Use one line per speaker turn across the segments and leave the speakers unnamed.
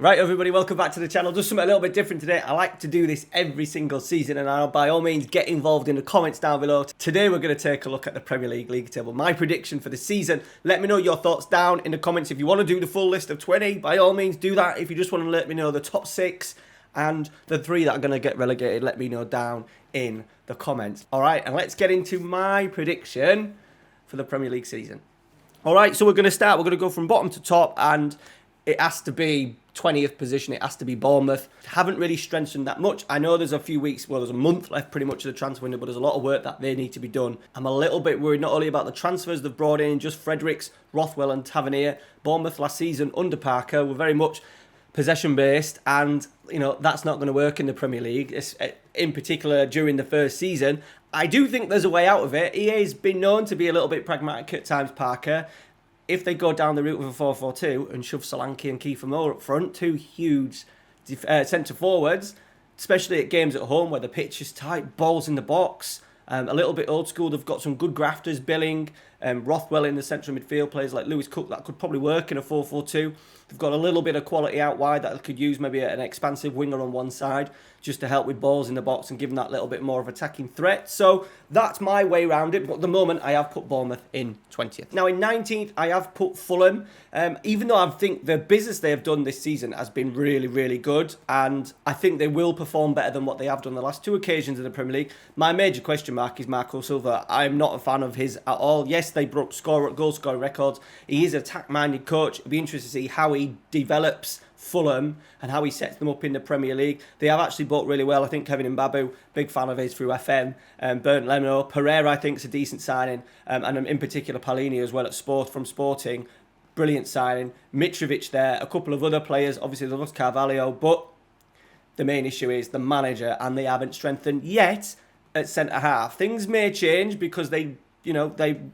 Right, everybody, welcome back to the channel. Just something a little bit different today. I like to do this every single season, and I'll by all means get involved in the comments down below. Today we're going to take a look at the Premier League league table. My prediction for the season. Let me know your thoughts down in the comments. If you want to do the full list of 20, by all means do that. If you just want to let me know the top 6 and the 3 that are going to get relegated, let me know down in the comments. Alright, and let's get into my prediction for the Premier League season. Alright, so we're going to go from bottom to top, and it has to be 20th position. It has to be Bournemouth. Haven't really strengthened that much. I know there's a few weeks, well, there's a month left pretty much of the transfer window, but there's a lot of work that they need to be done. I'm a little bit worried not only about the transfers they've brought in, just Fredericks, Rothwell and Tavernier. Bournemouth last season under Parker were very much possession based, and you know that's not going to work in the Premier League, in particular during the first season. I do think there's a way out of it. EA's been known to be a little bit pragmatic at times, Parker. If they go down the route with a 4-4-2 and shove Solanke and Kiefer Moore up front, two huge centre forwards, especially at games at home where the pitch is tight, balls in the box, a little bit old school. They've got some good grafters, Billing, Rothwell in the central midfield, players like Lewis Cook. That could probably work in a 4-4-2. They've got a little bit of quality out wide that they could use, maybe an expansive winger on one side, just to help with balls in the box and give them that little bit more of attacking threat. So that's my way around it. But at the moment, I have put Bournemouth in 20th. Now in 19th, I have put Fulham. Even though I think the business they have done this season has been really, really good, and I think they will perform better than what they have done the last 2 occasions in the Premier League. My major question mark is Marco Silva. I'm not a fan of his at all. Yes, they broke goal scoring records. He is an attack-minded coach. It'll be interesting to see how he develops Fulham and how he sets them up in the Premier League. They have actually bought really well. I think Kevin Mbabu, big fan of his through FM. Bernd Leno, Pereira, I think is a decent signing, and in particular Palini as well from Sporting. Brilliant signing. Mitrovic there, a couple of other players. Obviously they lost Carvalho, but the main issue is the manager, and they haven't strengthened yet at centre half. Things may change because they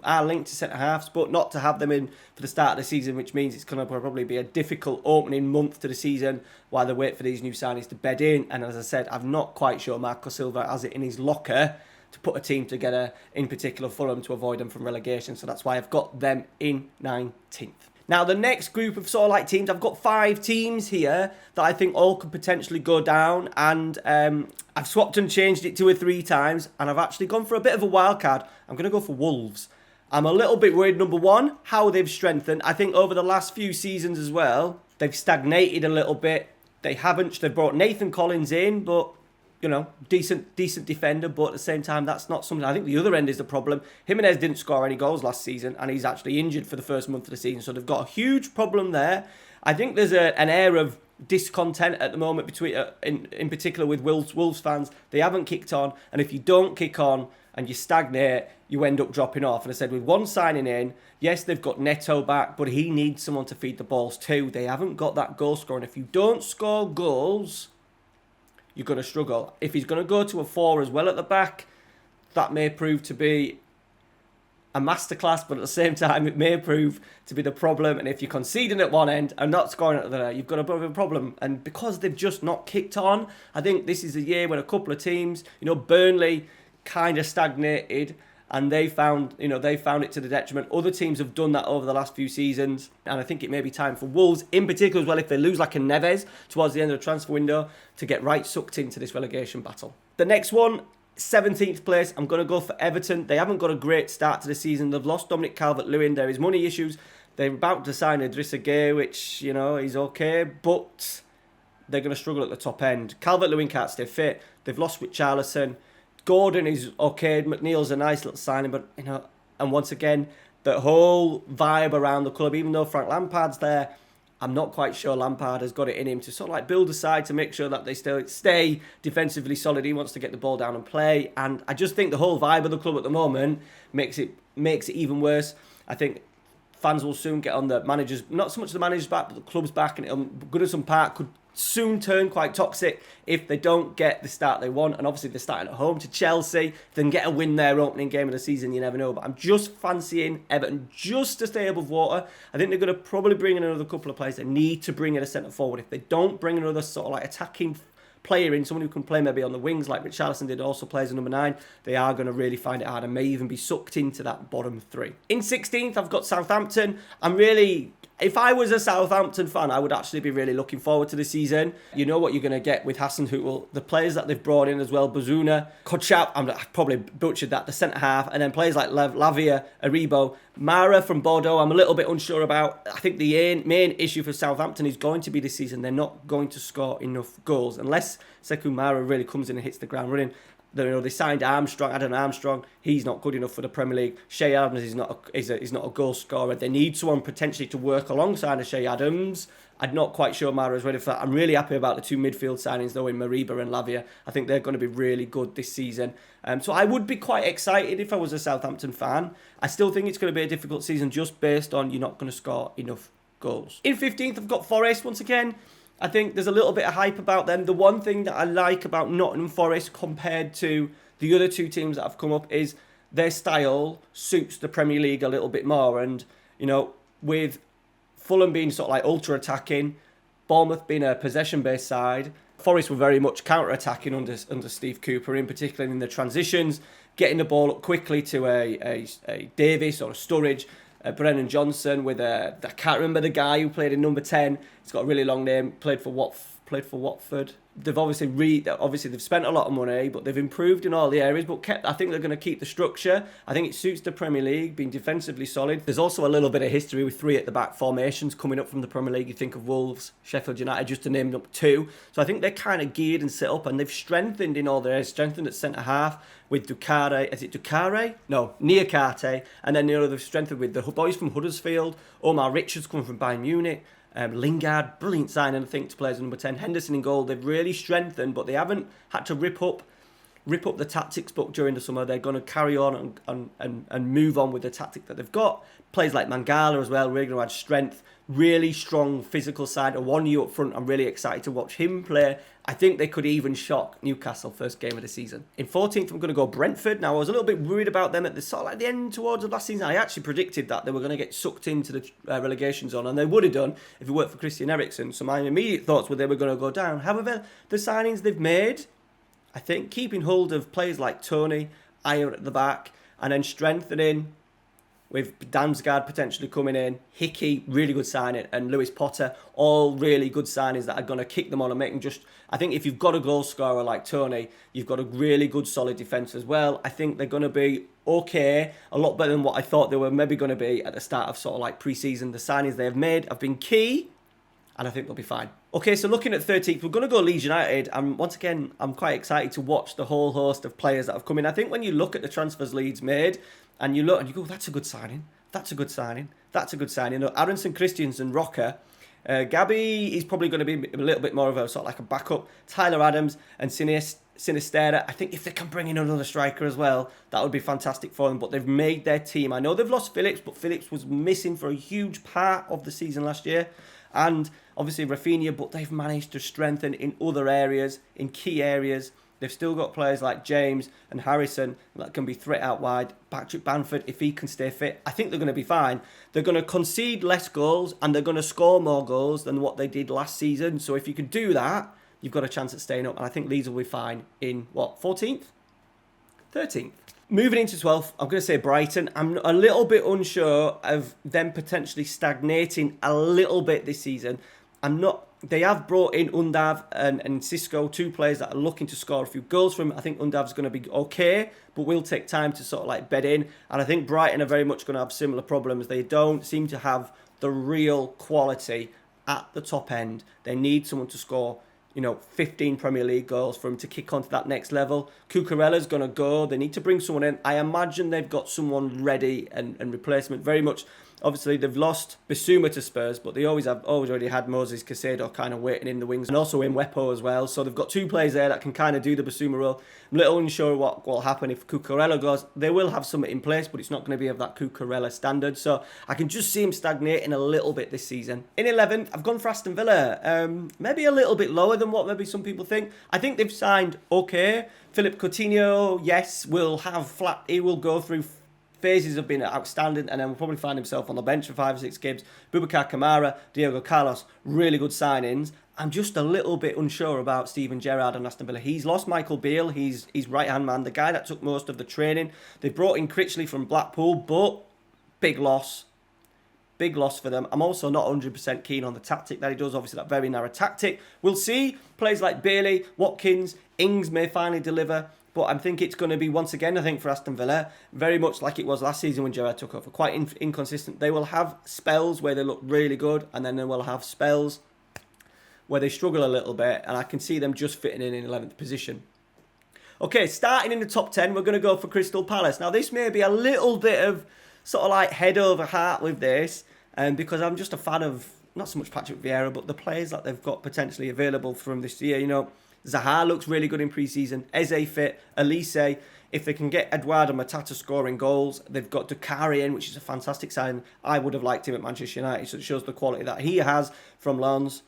are linked to centre-halves, but not to have them in for the start of the season, which means it's going to probably be a difficult opening month to the season while they wait for these new signings to bed in. And as I said, I'm not quite sure Marco Silva has it in his locker to put a team together, in particular Fulham, to avoid them from relegation. So that's why I've got them in 19th. Now, the next group of sort of like teams, I've got 5 teams here that I think all could potentially go down. And I've swapped and changed it 2 or 3 times. And I've actually gone for a bit of a wild card. I'm going to go for Wolves. I'm a little bit worried, number one, how they've strengthened. I think over the last few seasons as well, they've stagnated a little bit. They've brought Nathan Collins in, but you know, decent defender, but at the same time, that's not something. I think the other end is the problem. Jimenez didn't score any goals last season, and he's actually injured for the first month of the season, so they've got a huge problem there. I think there's an air of discontent at the moment between, in particular with Wolves fans. They haven't kicked on, and if you don't kick on and you stagnate, you end up dropping off. And I said, with one signing in, yes, they've got Neto back, but he needs someone to feed the balls too. They haven't got that goal scoring. If you don't score goals, you're going to struggle. If he's going to go to a 4 as well at the back, that may prove to be a masterclass, but at the same time, it may prove to be the problem. And if you're conceding at one end and not scoring at the other, you've got a bit of a problem. And because they've just not kicked on, I think this is a year when a couple of teams, Burnley kind of stagnated, and they found it to the detriment. Other teams have done that over the last few seasons, and I think it may be time for Wolves, in particular as well, if they lose like a Neves towards the end of the transfer window, to get right sucked into this relegation battle. The next one, 17th place, I'm going to go for Everton. They haven't got a great start to the season. They've lost Dominic Calvert-Lewin. There is money issues. They're about to sign Idrissa Gueye, which, he's okay, but they're going to struggle at the top end. Calvert-Lewin can't stay fit. They've lost Richarlison. Gordon is okay. McNeil's a nice little signing, but, and once again, the whole vibe around the club, even though Frank Lampard's there, I'm not quite sure Lampard has got it in him to sort of like build a side to make sure that they still stay defensively solid. He wants to get the ball down and play. And I just think the whole vibe of the club at the moment makes it even worse. I think fans will soon get on the managers, not so much the managers back, but the club's back, and Goodison Park could soon turn quite toxic if they don't get the start they want. And obviously they're starting at home to Chelsea. If they can get a win there opening game of the season, you never know. But I'm just fancying Everton just to stay above water. I think they're going to probably bring in another couple of players. They need to bring in a centre forward. If they don't bring another sort of like attacking player in, someone who can play maybe on the wings like Richarlison did, also plays a number 9, they are going to really find it hard and may even be sucked into that bottom 3. In 16th, I've got Southampton. I'm really If I was a Southampton fan, I would actually be really looking forward to the season. You know what you're going to get with Hassan Hüttl, the players that they've brought in as well, Bazuna, Kochap, I've probably butchered that, the centre-half, and then players like Lavia, Aribo, Mara from Bordeaux, I'm a little bit unsure about. I think the main issue for Southampton is going to be this season, they're not going to score enough goals, unless Sekou Mara really comes in and hits the ground running. They signed Adam Armstrong. He's not good enough for the Premier League. Shea Adams is not a goal scorer. They need someone potentially to work alongside Shea Adams. I'm not quite sure Mara's ready for that. I'm really happy about the two midfield signings though in Mariba and Lavia. I think they're going to be really good this season. So I would be quite excited if I was a Southampton fan. I still think it's going to be a difficult season just based on you're not going to score enough goals. In 15th, I've got Forest once again. I think there's a little bit of hype about them. The one thing that I like about Nottingham Forest compared to the other two teams that have come up is their style suits the Premier League a little bit more. And, with Fulham being sort of like ultra-attacking, Bournemouth being a possession-based side, Forest were very much counter-attacking under Steve Cooper, in particular in the transitions, getting the ball up quickly to a Davis or a Sturridge. Brennan Johnson with I can't remember the guy who played in number 10. He's got a really long name. Played for Watford. They've obviously they've spent a lot of money, but they've improved in all the areas. But I think they're going to keep the structure. I think it suits the Premier League, being defensively solid. There's also a little bit of history with three at the back formations coming up from the Premier League. You think of Wolves, Sheffield United, just to name up two. So I think they're kind of geared and set up, and they've strengthened in all the areas. Strengthened at centre half with Dukare. Is it Dukare? No, Niakate. And then they've strengthened with the boys from Huddersfield. Omar Richards coming from Bayern Munich. Lingard, brilliant signing, I think, to play as number 10. Henderson in goal. They've really strengthened, but they haven't had to rip up the tactics book during the summer. They're going to carry on and move on with the tactic that they've got. Players like Mangala as well, really going to add strength. Really strong physical side. Awoniyi up front, I'm really excited to watch him play. I think they could even shock Newcastle first game of the season. In 14th, I'm going to go Brentford. Now, I was a little bit worried about them at the sort of like the end towards the last season. I actually predicted that they were going to get sucked into the relegation zone, and they would have done if it weren't for Christian Eriksen. So my immediate thoughts were they were going to go down. However, the signings they've made, I think, keeping hold of players like Tony, Ayer at the back, and then strengthening with Damsgaard potentially coming in, Hickey, really good signing, and Lewis Potter, all really good signings that are going to kick them on and make them just... I think if you've got a goal scorer like Tony, you've got a really good solid defence as well. I think they're going to be okay, a lot better than what I thought they were maybe going to be at the start of sort of like pre-season. The signings they have made have been key, and I think they'll be fine. Okay, so looking at 13th, we're going to go Leeds United, and once again, I'm quite excited to watch the whole host of players that have come in. I think when you look at the transfers Leeds made, and you look and you go, that's a good signing, that's a good signing, that's a good signing. Aronson, Christensen, Rocker, Gabby is probably going to be a little bit more of a sort of like a backup. Tyler Adams and Sinisterra. I think if they can bring in another striker as well, that would be fantastic for them. But they've made their team. I know they've lost Phillips, but Phillips was missing for a huge part of the season last year. And obviously Rafinha, but they've managed to strengthen in other areas, in key areas. They've still got players like James and Harrison that can be threat out wide. Patrick Bamford, if he can stay fit, I think they're going to be fine. They're going to concede less goals and they're going to score more goals than what they did last season. So if you can do that, you've got a chance at staying up. And I think Leeds will be fine in, 14th? 13th. Moving into 12th, I'm going to say Brighton. I'm a little bit unsure of them potentially stagnating a little bit this season. They have brought in Undav and Cisco, two players that are looking to score a few goals from. I think Undav's going to be okay, but will take time to sort of like bed in. And I think Brighton are very much going to have similar problems. They don't seem to have the real quality at the top end. They need someone to score, 15 Premier League goals for him to kick on to that next level. Cucurella's going to go. They need to bring someone in. I imagine they've got someone ready and replacement. Very much, obviously, they've lost Bissouma to Spurs, but they always already had Moses Caicedo kind of waiting in the wings, and also in Wepo as well. So they've got two players there that can kind of do the Bissouma role. I'm a little unsure what will happen if Cucurella goes. They will have something in place, but it's not going to be of that Cucurella standard. So I can just see him stagnating a little bit this season. In 11th, I've gone for Aston Villa. Maybe a little bit lower than what maybe some people think. I think they've signed okay. Philip Coutinho, yes, he will go through phases have been outstanding, and then will probably find himself on the bench for 5 or 6 games. Boubacar Kamara, Diego Carlos, really good signings. I'm just a little bit unsure about Steven Gerrard and Aston Villa. He's lost Michael Beale, he's right-hand man, the guy that took most of the training. They brought in Critchley from Blackpool, but big loss. Big loss for them. I'm also not 100% keen on the tactic that he does. Obviously, that very narrow tactic. We'll see. Players like Bailey, Watkins, Ings may finally deliver. But I think it's going to be, once again, I think for Aston Villa, very much like it was last season when Gerrard took over. Quite inconsistent. They will have spells where they look really good, and then they will have spells where they struggle a little bit, and I can see them just fitting in 11th position. Okay, starting in the top 10, we're going to go for Crystal Palace. Now, this may be a little bit of sort of like head over heart with this, because I'm just a fan of, not so much Patrick Vieira, but the players that they've got potentially available from this year. You know, Zaha looks really good in pre-season. Eze fit. Elise. If they can get Eduardo Matata scoring goals, they've got Dakari in, which is a fantastic sign. I would have liked him at Manchester United, so it shows the quality that he has from Lens.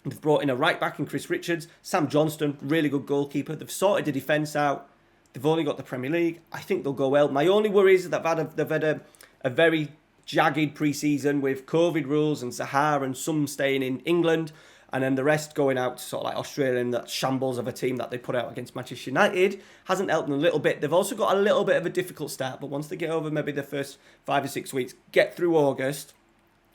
They've brought in a right back in Chris Richards. Sam Johnston, really good goalkeeper. They've sorted the defence out. They've only got the Premier League. I think they'll go well. My only worry is that they've had a very jagged pre-season with COVID rules and Zaha and some staying in England, and then the rest going out to sort of like Australia, and that shambles of a team that they put out against Manchester United hasn't helped them a little bit. They've also got a little bit of a difficult start, but once they get over maybe the first 5 or 6 weeks, get through August,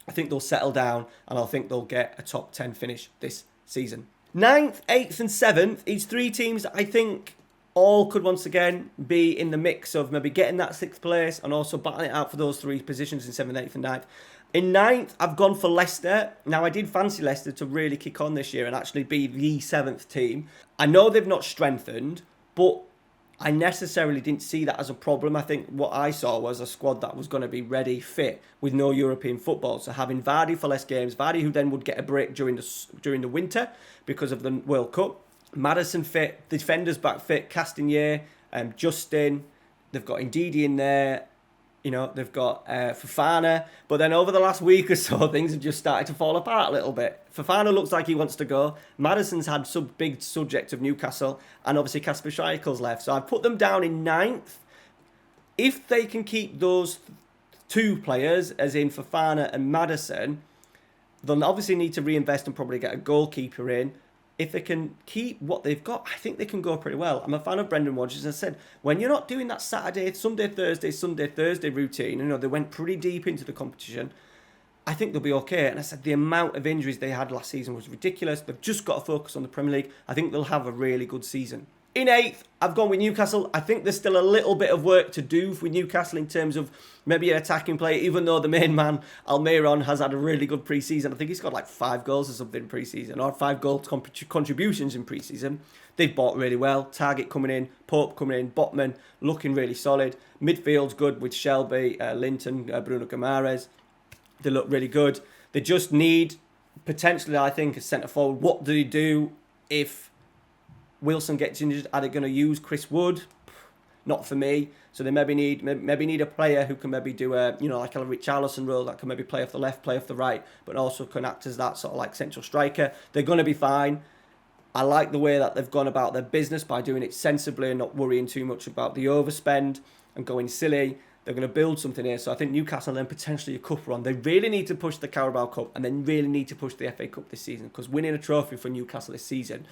I think they'll settle down, and I think they'll get a top 10 finish this season. 9th, 8th and 7th, each 3 teams that I think all could once again be in the mix of maybe getting that 6th place and also battling it out for those 3 positions in 7th, 8th and 9th. In 9th, I've gone for Leicester. Now, I did fancy Leicester to really kick on this year and actually be the 7th team. I know they've not strengthened, but I necessarily didn't see that as a problem. I think what I saw was a squad that was going to be ready, fit, with no European football. So having Vardy for less games, Vardy who then would get a break during the winter because of the World Cup. Maddison fit, defenders back fit, Castagnier, Justin. They've got Ndidi in there. You know, they've got Fofana. But then over the last week or so, things have just started to fall apart a little bit. Fofana looks like he wants to go. Maddison's had some big subject of Newcastle. And obviously Kasper Schmeichel's left. So I've put them down in 9th. If they can keep those 2 players, as in Fofana and Maddison, they'll obviously need to reinvest and probably get a goalkeeper in. If they can keep what they've got, I think they can go pretty well. I'm a fan of Brendan Rodgers. I said, when you're not doing that Saturday, Sunday, Thursday routine, you know, they went pretty deep into the competition, I think they'll be okay. And I said, the amount of injuries they had last season was ridiculous. They've just got to focus on the Premier League. I think they'll have a really good season. In 8th, I've gone with Newcastle. I think there's still a little bit of work to do with Newcastle in terms of maybe an attacking play, even though the main man, Almiron, has had a really good pre-season. I think he's got like 5 goals or something in pre-season, or 5 goal contributions in pre-season. They've bought really well. Target coming in, Pope coming in, Botman looking really solid. Midfield's good with Shelby, Linton, Bruno Guimaraes. They look really good. They just need, potentially, I think, a centre-forward. What do they do if Wilson gets injured? Are they going to use Chris Wood? Not for me. So they maybe need a player who can maybe do a, you know, like a Richarlison role that can maybe play off the left, play off the right, but also can act as that sort of like central striker. They're going to be fine. I like the way that they've gone about their business by doing it sensibly and not worrying too much about the overspend and going silly. They're going to build something here. So I think Newcastle and then potentially a cup run. They really need to push the Carabao Cup and then really need to push the FA Cup this season, because winning a trophy for Newcastle this season,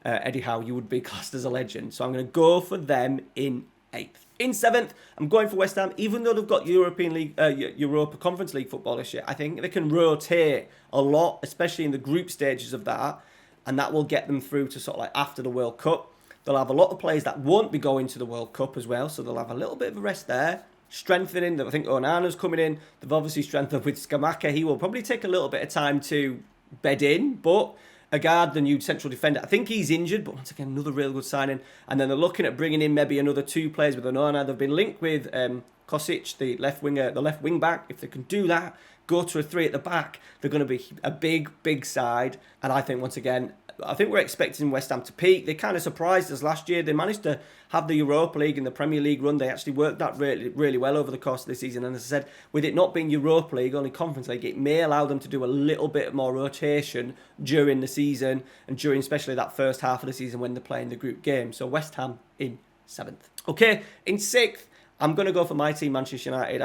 Eddie Howe, you would be classed as a legend. So I'm going to go for them in 8th. In 7th, I'm going for West Ham. Even though they've got European League, Europa Conference League football this year, I think they can rotate a lot, especially in the group stages of that, and that will get them through to sort of like after the World Cup. They'll have a lot of players that won't be going to the World Cup as well, so they'll have a little bit of a rest there. Strengthening, I think Onana's coming in. They've obviously strengthened with Scamacca. He will probably take a little bit of time to bed in, but Agard, the new central defender, I think he's injured, but once again, another real good signing. And then they're looking at bringing in maybe another 2 players with Onana. They've been linked with Kosic, the left wing back. If they can do that, go to a 3 at the back, they're going to be a big side. And I think, once again, I think we're expecting West Ham to peak. They kind of surprised us last year. They managed to have the Europa League and the Premier League run. They actually worked that really well over the course of the season. And as I said, with it not being Europa League, only Conference League, it may allow them to do a little bit more rotation during the season and during especially that first half of the season when they're playing the group game. So West Ham in 7th. Okay, in 6th, I'm going to go for my team, Manchester United.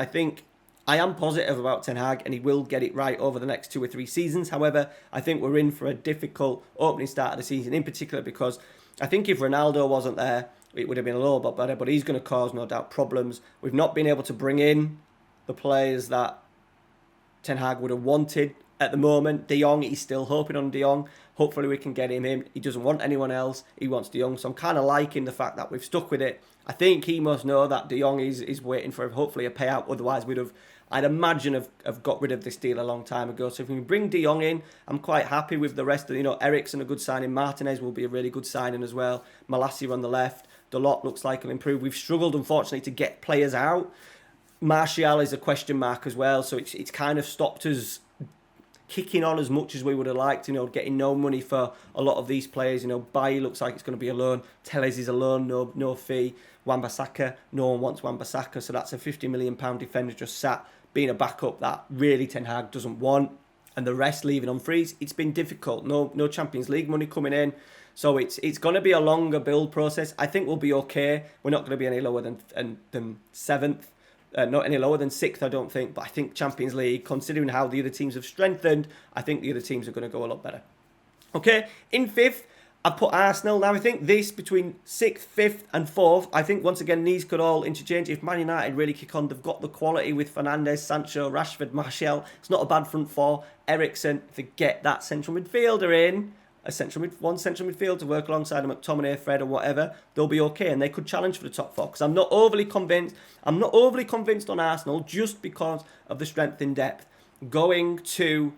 I am positive about Ten Hag and he will get it right over the next 2 or 3 seasons. However, I think we're in for a difficult opening start of the season, in particular because I think if Ronaldo wasn't there, it would have been a little bit better, but he's going to cause, no doubt, problems. We've not been able to bring in the players that Ten Hag would have wanted at the moment. De Jong, he's still hoping on De Jong. Hopefully we can get him in. He doesn't want anyone else. He wants De Jong. So I'm kind of liking the fact that we've stuck with it. I think he must know that De Jong is waiting for hopefully a payout. Otherwise we'd have, I'd imagine, have got rid of this deal a long time ago. So if we can bring De Jong in, I'm quite happy with the rest of, Eriksen a good signing. Martinez will be a really good signing as well. Malacia on the left. Dalot looks like he'll improve. We've struggled, unfortunately, to get players out. Martial is a question mark as well. So it's kind of stopped us kicking on as much as we would have liked, getting no money for a lot of these players. Bailly looks like it's going to be a loan. Telles is a loan, no fee. Wan-Bissaka, no one wants Wan-Bissaka, so that's a £50 million defender just sat being a backup that really Ten Hag doesn't want. And the rest leaving on frees. It's been difficult. No Champions League money coming in. So it's going to be a longer build process. I think we'll be okay. We're not going to be any lower than seventh. Not any lower than sixth, I don't think. But I think Champions League, considering how the other teams have strengthened, I think the other teams are going to go a lot better. Okay, in fifth, I've put Arsenal. Now, I think this between 6th, 5th and 4th, I think, once again, these could all interchange. If Man United really kick on, they've got the quality with Fernandes, Sancho, Rashford, Martial. It's not a bad front four. Eriksen, if they get that central midfielder in, one central midfielder to work alongside them, McTominay, Fred or whatever, they'll be okay and they could challenge for the top four. Because I'm not overly convinced on Arsenal just because of the strength in depth. Going to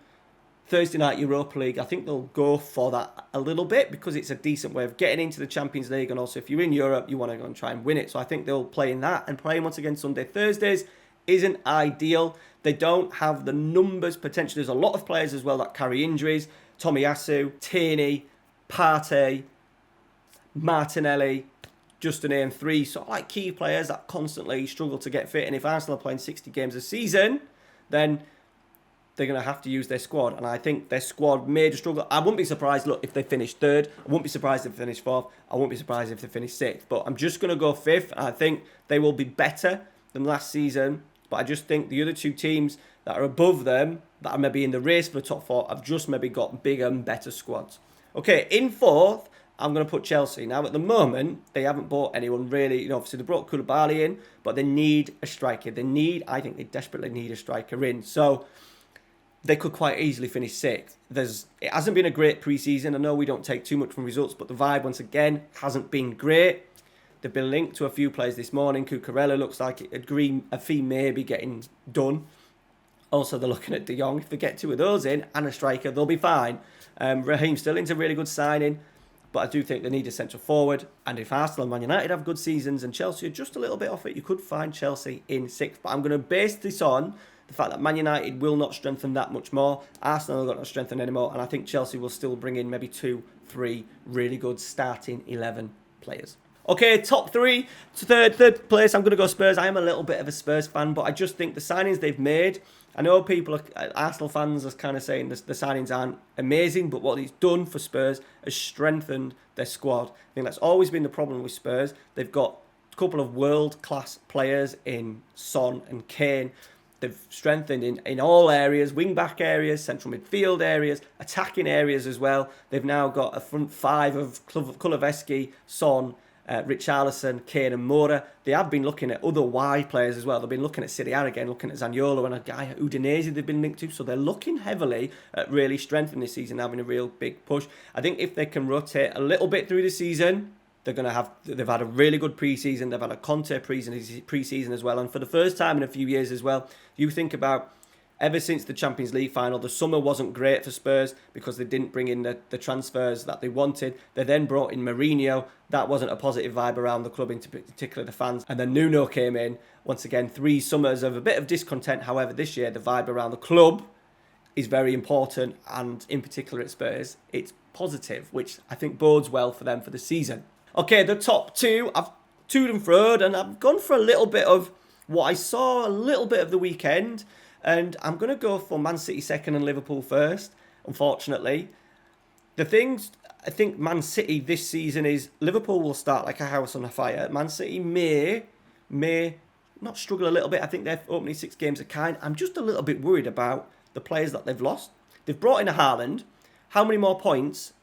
Thursday night Europa League, I think they'll go for that a little bit because it's a decent way of getting into the Champions League, and also if you're in Europe, you want to go and try and win it. So I think they'll play in that, and playing once again Sunday, Thursdays isn't ideal. They don't have the numbers potentially. There's a lot of players as well that carry injuries. Tomiyasu, Tierney, Partey, Martinelli, just to name three. So like key players that constantly struggle to get fit. And if Arsenal are playing 60 games a season, then they're going to have to use their squad. And I think their squad may just struggle. I wouldn't be surprised, look, if they finish third. I wouldn't be surprised if they finish fourth. I wouldn't be surprised if they finish sixth. But I'm just going to go fifth. I think they will be better than last season. But I just think the other two teams that are above them, that are maybe in the race for the top four, have just maybe got bigger and better squads. Okay, in fourth, I'm going to put Chelsea. Now, at the moment, they haven't bought anyone really. Obviously, they brought Koulibaly in, but they need a striker. I think they desperately need a striker in. So they could quite easily finish sixth. It hasn't been a great pre-season. I know we don't take too much from results, but the vibe, once again, hasn't been great. They've been linked to a few players this morning. Cucurella looks like a fee may be getting done. Also, they're looking at De Jong. If they get two of those in and a striker, they'll be fine. Raheem Sterling's a really good signing, but I do think they need a central forward. And if Arsenal and Man United have good seasons and Chelsea are just a little bit off it, you could find Chelsea in sixth. But I'm going to base this on the fact that Man United will not strengthen that much more. Arsenal have got not strengthen anymore. And I think Chelsea will still bring in maybe 2-3 really good starting 11 players. Okay, top three. Third place, I'm going to go Spurs. I am a little bit of a Spurs fan, but I just think the signings they've made, I know Arsenal fans are kind of saying the signings aren't amazing, but what he's done for Spurs has strengthened their squad. I think that's always been the problem with Spurs. They've got a couple of world-class players in Son and Kane. They've strengthened in all areas, wing-back areas, central midfield areas, attacking areas as well. They've now got a front five of Kulusevski, Son, Richarlison, Kane and Moura. They have been looking at other wide players as well. They've been looking at Serie A again, looking at Zaniolo and a guy at Udinese they've been linked to. So they're looking heavily at really strengthening this season, having a real big push. I think if they can rotate a little bit through the season, they've had a really good pre-season. They've had a Conte pre-season as well. And for the first time in a few years as well, you think about ever since the Champions League final, the summer wasn't great for Spurs because they didn't bring in the transfers that they wanted. They then brought in Mourinho. That wasn't a positive vibe around the club, in particular the fans. And then Nuno came in. Once again, 3 summers of a bit of discontent. However, this year, the vibe around the club is very important. And in particular at Spurs, it's positive, which I think bodes well for them for the season. Okay, the top two, I've toed and froed, and I've gone for a little bit of what I saw a little bit of the weekend. And I'm going to go for Man City second and Liverpool first, unfortunately. The things, I think Man City this season is Liverpool will start like a house on a fire. Man City may not struggle a little bit. I think their opening 6 games are kind. I'm just a little bit worried about the players that they've lost. They've brought in a Haaland. How many more points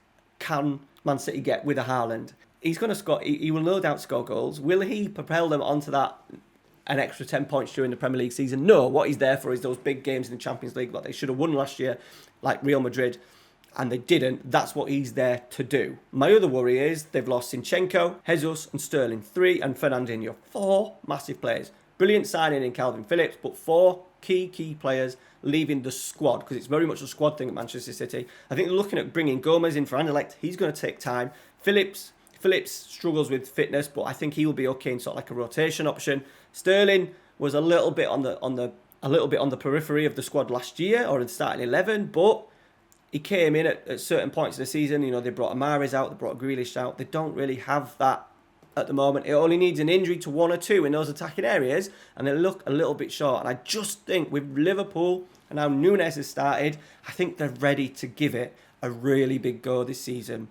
can Man City get with a Haaland? He's going to score. He will no doubt score goals. Will he propel them onto that an extra 10 points during the Premier League season. No, what he's there for is those big games in the Champions League that they should have won last year, like Real Madrid, and they didn't. That's what he's there to do. My other worry is they've lost Zinchenko, Jesus and Sterling, 3, and Fernandinho, 4 massive players. Brilliant signing in Calvin Phillips, but 4 key players leaving the squad, because it's very much a squad thing at Manchester City. I think they're looking at bringing Gomez in for Anderlecht. He's going to take time. Phillips struggles with fitness, but I think he will be okay in sort of like a rotation option. Sterling was a little bit on the periphery of the squad last year, or in the starting 11, but he came in at certain points of the season. You know, they brought Amaris out, they brought Grealish out. They don't really have that at the moment. It only needs an injury to 1 or 2 in those attacking areas, and they look a little bit short. And I just think with Liverpool and now Núñez has started, I think they're ready to give it a really big go this season.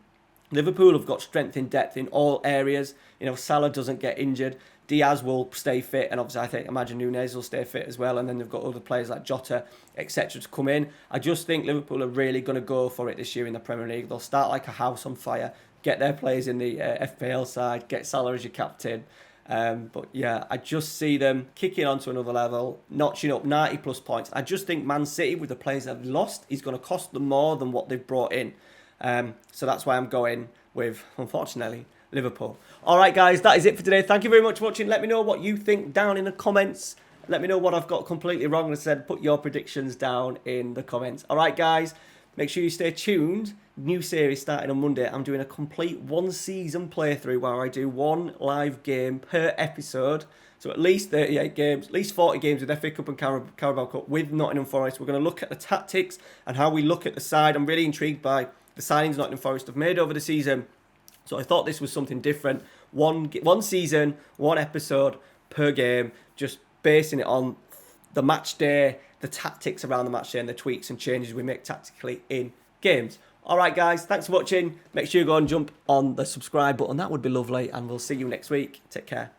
Liverpool have got strength in depth in all areas. You know, Salah doesn't get injured. Diaz will stay fit, and obviously imagine Núñez will stay fit as well. And then they've got other players like Jota, etc. to come in. I just think Liverpool are really going to go for it this year in the Premier League. They'll start like a house on fire, get their players in the FPL side, get Salah as your captain. But yeah, I just see them kicking on to another level, notching up 90 plus points. I just think Man City, with the players they've lost, is going to cost them more than what they've brought in. So that's why I'm going with, unfortunately, Liverpool. All right, guys, that is it for today. Thank you very much for watching. Let me know what you think down in the comments. Let me know what I've got completely wrong. As I said, put your predictions down in the comments. All right, guys, make sure you stay tuned. New series starting on Monday. I'm doing a complete 1-season playthrough where I do 1 live game per episode. So at least 38 games, at least 40 games with FA Cup and Carabao Cup with Nottingham Forest. We're going to look at the tactics and how we look at the side. I'm really intrigued by the signings Nottingham Forest have made over the season. So I thought this was something different. One season, 1 episode per game, just basing it on the match day, the tactics around the match day, and the tweaks and changes we make tactically in games. All right, guys, thanks for watching. Make sure you go and jump on the subscribe button. That would be lovely, and we'll see you next week. Take care.